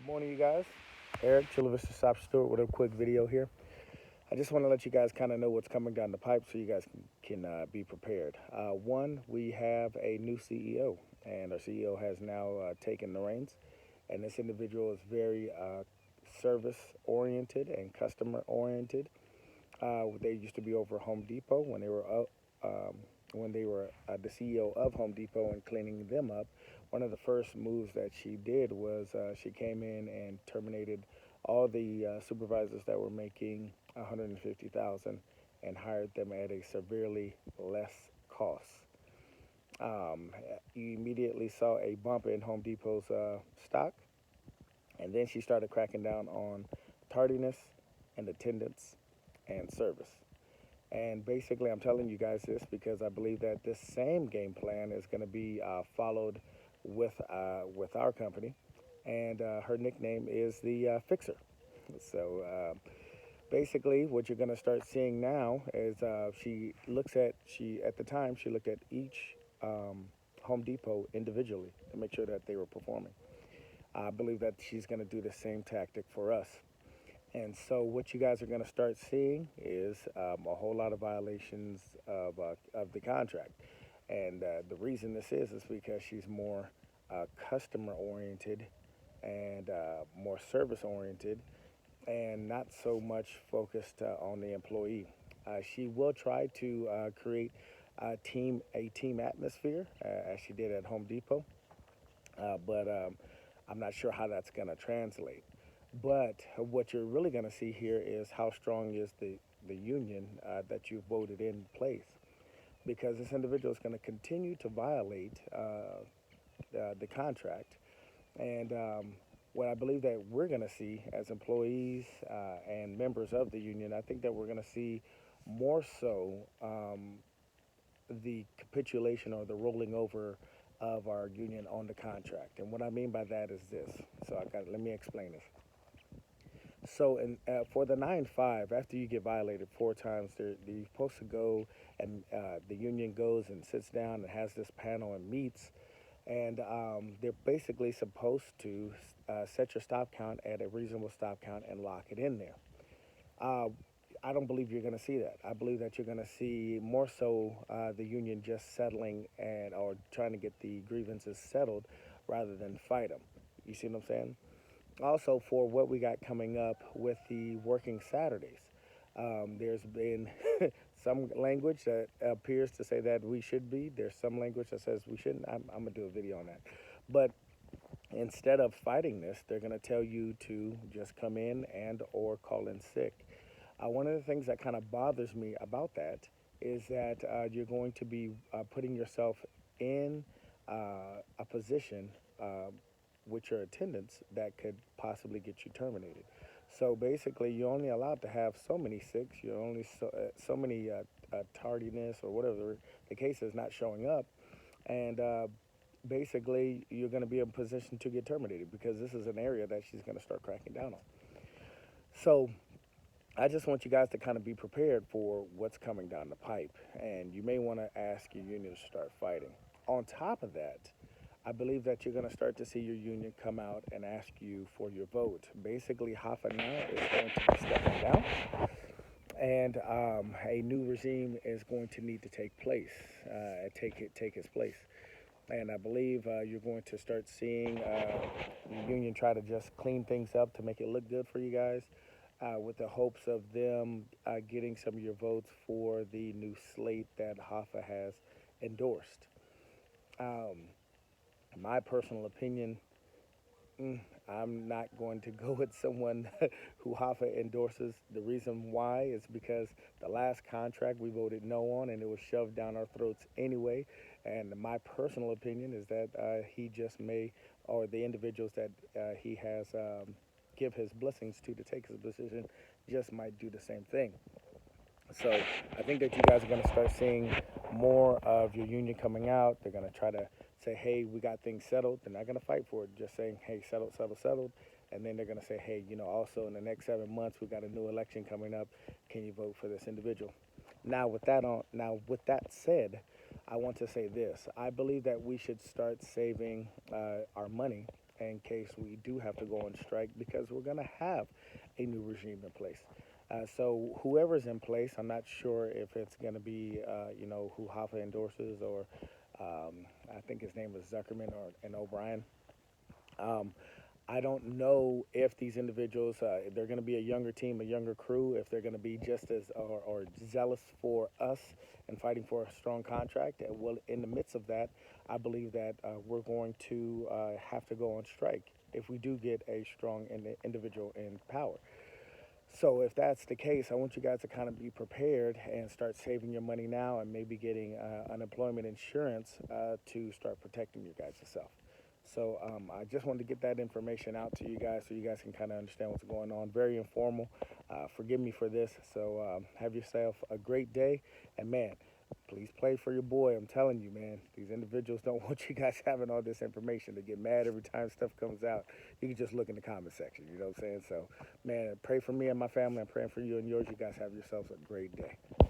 Morning, you guys. Eric, Chula Vista Stop Stewart with a quick video here. I just want to let you guys kind of know what's coming down the pipe so you guys can be prepared. One, we have a new CEO, and our CEO has now taken the reins. And this individual is very service oriented and customer oriented. They used to be over Home Depot when they were the CEO of Home Depot and cleaning them up. One of the first moves that she did was she came in and terminated all the supervisors that were making 150,000 and hired them at a severely less cost. Um, you immediately saw a bump in Home Depot's stock, and then she started cracking down on tardiness and attendance and service. And basically, I'm telling you guys this because I believe that this same game plan is going to be followed with our company, and her nickname is the Fixer. So basically, what you're going to start seeing now is she at the time she looked at each Home Depot individually to make sure that they were performing. I believe that she's going to do the same tactic for us. And so, what you guys are going to start seeing is a whole lot of violations of the contract. And the reason this is because she's more customer oriented and more service oriented and not so much focused on the employee. She will try to create a team atmosphere as she did at Home Depot, but I'm not sure how that's going to translate. But what you're really going to see here is how strong is the union that you voted in place. Because this individual is going to continue to violate the contract. And what I believe that we're going to see as employees and members of the union, I think that we're going to see more so the capitulation or the rolling over of our union on the contract. And what I mean by that is this. Let me explain this. So, for the 9-5, after you get violated 4 times, you're supposed to go and the union goes and sits down and has this panel and meets, and they're basically supposed to set your stop count at a reasonable stop count and lock it in there. Uh, I don't believe you're going to see that. I believe that you're going to see more so the union just settling and or trying to get the grievances settled rather than fight them. You see what I'm saying? Also, for what we got coming up with the working Saturdays, there's been some language that appears to say that we should be. There's some language that says we shouldn't. I'm gonna do a video on that. But instead of fighting this, they're gonna tell you to just come in and or call in sick. One of the things that kind of bothers me about that is that you're going to be putting yourself in a position with your attendance that could possibly get you terminated. So basically, you're only allowed to have so many six. You're only so many tardiness or whatever the case is not showing up, and basically you're going to be in position to get terminated because this is an area that she's going to start cracking down on. So I just want you guys to kind of be prepared for what's coming down the pipe, and you may want to ask your union to start fighting. On top of that, I believe that you're going to start to see your union come out and ask you for your vote. Basically, Hoffa now is going to be stepping down, and a new regime is going to need to take place, take its place. And I believe you're going to start seeing the union try to just clean things up to make it look good for you guys, with the hopes of them getting some of your votes for the new slate that Hoffa has endorsed. Um, my personal opinion, I'm not going to go with someone who Hoffa endorses. The reason why is because the last contract we voted no on and it was shoved down our throats anyway. And my personal opinion is that he just may, or the individuals that he has give his blessings to take his position, just might do the same thing. So I think that you guys are going to start seeing more of your union coming out. They're going to try to say, hey, we got things settled. They're not going to fight for it, just saying, hey, settled, settled, settled. And then they're going to say, hey, also in the next 7 months, we got a new election coming up. Can you vote for this individual? With that said, I want to say this. I believe that we should start saving our money in case we do have to go on strike because we're going to have a new regime in place. So whoever's in place, I'm not sure if it's going to be, who Hoffa endorses, or I think his name was Zuckerman or and O'Brien. Um, I don't know if these individuals, they're going to be a younger team, a younger crew, if they're going to be just as or zealous for us and fighting for a strong contract. And well, in the midst of that, I believe that we're going to have to go on strike if we do get a strong individual in power. So if that's the case, I want you guys to kind of be prepared and start saving your money now and maybe getting unemployment insurance to start protecting you guys yourself. So I just wanted to get that information out to you guys so you guys can kind of understand what's going on. Very informal. Forgive me for this. So have yourself a great day. And man, please play for your boy. I'm telling you, man, these individuals don't want you guys having all this information to get mad every time stuff comes out. You can just look in the comment section. You know what I'm saying? So, man, pray for me and my family. I'm praying for you and yours. You guys have yourselves a great day.